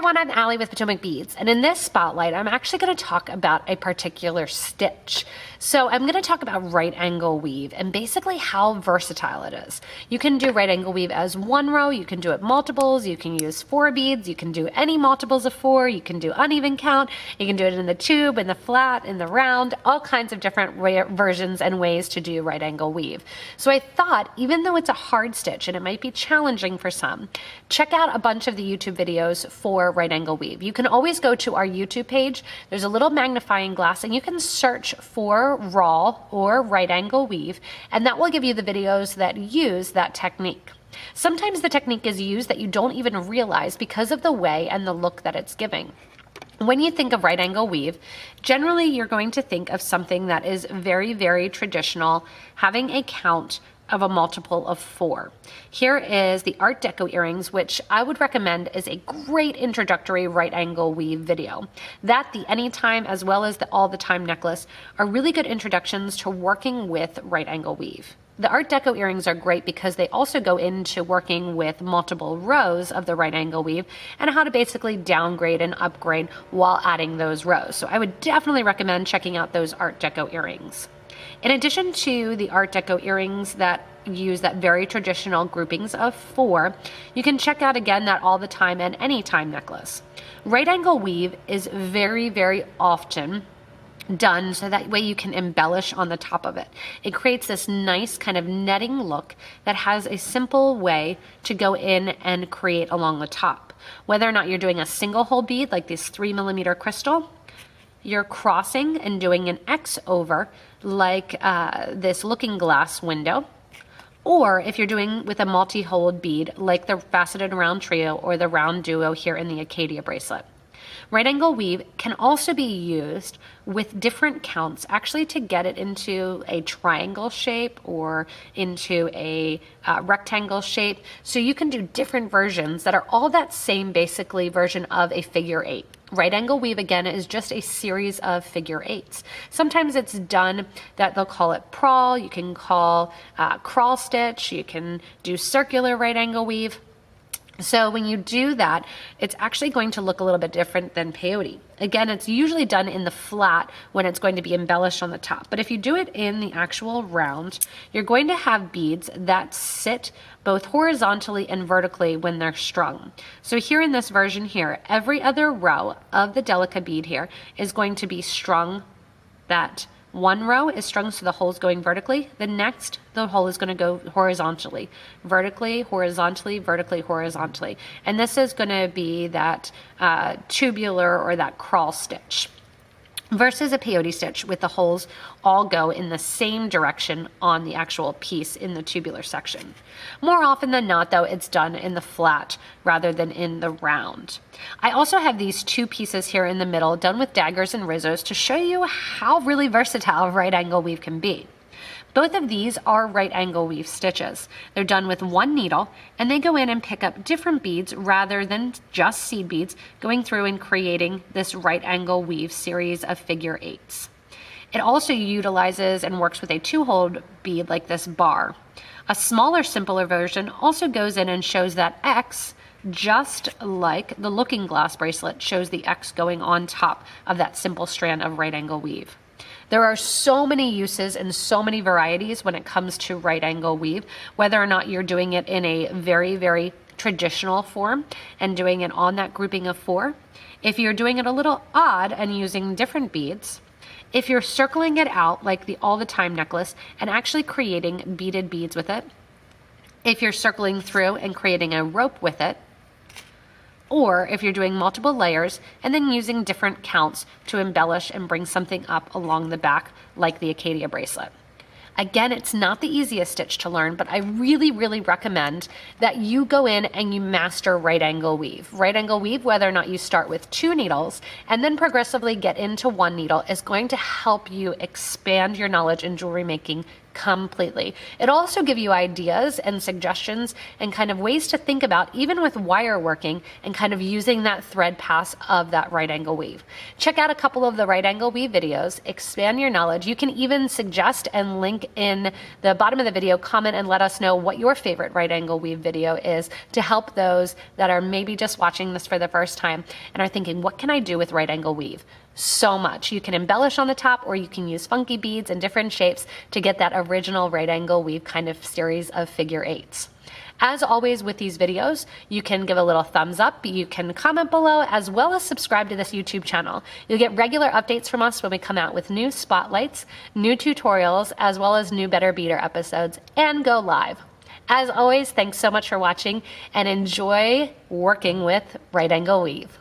everyone, I'm Allie with Potomac Beads, and in this spotlight I'm actually going to talk about a particular stitch. So I'm going to talk about right angle weave and basically how versatile it is. You can do right angle weave as one row, you can do it multiples, you can use 4 beads, you can do any multiples of 4, you can do uneven count, you can do it in the tube, in the flat, in the round, all kinds of different versions and ways to do right angle weave. So I thought, even though it's a hard stitch and it might be challenging for some, check out a bunch of the YouTube videos for right angle weave. You can always go to our YouTube page. There's a little magnifying glass and you can search for raw or right angle weave, and that will give you the videos that use that technique. Sometimes the technique is used that you don't even realize because of the way and the look that it's giving. When you think of right angle weave, generally you're going to think of something that is very, very traditional, having a count of a multiple of 4. Here is the Art Deco Earrings, which I would recommend is a great introductory right angle weave video. That, the Anytime, as well as the All the Time necklace are really good introductions to working with right angle weave. The Art Deco earrings are great because they also go into working with multiple rows of the right angle weave and how to basically downgrade and upgrade while adding those rows. So I would definitely recommend checking out those Art Deco earrings. In addition to the Art Deco earrings that use that very traditional groupings of 4, you can check out again that All the Time and Anytime necklace. Right angle weave is very, very often done so that way you can embellish on the top of it. It creates this nice kind of netting look that has a simple way to go in and create along the top. Whether or not you're doing a single hole bead like this 3mm crystal, you're crossing and doing an X over like this looking glass window, or if you're doing with a multi-holed bead like the faceted round trio or the round duo here in the Acadia bracelet. Right angle weave can also be used with different counts actually to get it into a triangle shape or into a rectangle shape. So you can do different versions that are all that same basically version of a figure 8. Right angle weave again is just a series of figure 8s. Sometimes it's done that they'll call it prawl, you can call crawl stitch, you can do circular right angle weave. So when you do that, it's actually going to look a little bit different than peyote. Again, it's usually done in the flat when it's going to be embellished on the top. But if you do it in the actual round, you're going to have beads that sit both horizontally and vertically when they're strung. So here in this version here, every other row of the Delica bead here is going to be strung. That one row is strung so the hole's going vertically. The next, the hole is going to go horizontally. Vertically, horizontally, vertically, horizontally. And this is going to be that tubular or that crawl stitch. Versus a peyote stitch with the holes all go in the same direction on the actual piece in the tubular section. More often than not though, it's done in the flat rather than in the round. I also have these 2 pieces here in the middle done with daggers and rizzos to show you how really versatile right angle weave can be. Both of these are right angle weave stitches. They're done with 1 needle and they go in and pick up different beads rather than just seed beads, going through and creating this right angle weave series of figure 8s. It also utilizes and works with a 2-hole bead like this bar. A smaller, simpler version also goes in and shows that X, just like the looking glass bracelet shows the X going on top of that simple strand of right angle weave. There are so many uses and so many varieties when it comes to right angle weave, whether or not you're doing it in a very, very traditional form and doing it on that grouping of 4. If you're doing it a little odd and using different beads, if you're circling it out like the All the Time necklace and actually creating beaded beads with it, if you're circling through and creating a rope with it, or if you're doing multiple layers and then using different counts to embellish and bring something up along the back like the Acadia bracelet. Again, it's not the easiest stitch to learn, but I really, really recommend that you go in and you master right angle weave. Right angle weave, whether or not you start with 2 needles and then progressively get into 1 needle, is going to help you expand your knowledge in jewelry making completely. It'll also give you ideas and suggestions and kind of ways to think about, even with wire working and kind of using that thread pass of that right angle weave. Check out a couple of the right angle weave videos, expand your knowledge. You can even suggest and link in the bottom of the video, comment and let us know what your favorite right angle weave video is to help those that are maybe just watching this for the first time and are thinking, what can I do with right angle weave? So much. You can embellish on the top, or you can use funky beads and different shapes to get that original right angle weave kind of series of figure eights. As always with these videos, you can give a little thumbs up, you can comment below, as well as subscribe to this YouTube channel. You'll get regular updates from us when we come out with new spotlights, new tutorials, as well as new Better Beader episodes, and go live. As always, thanks so much for watching, and enjoy working with right angle weave.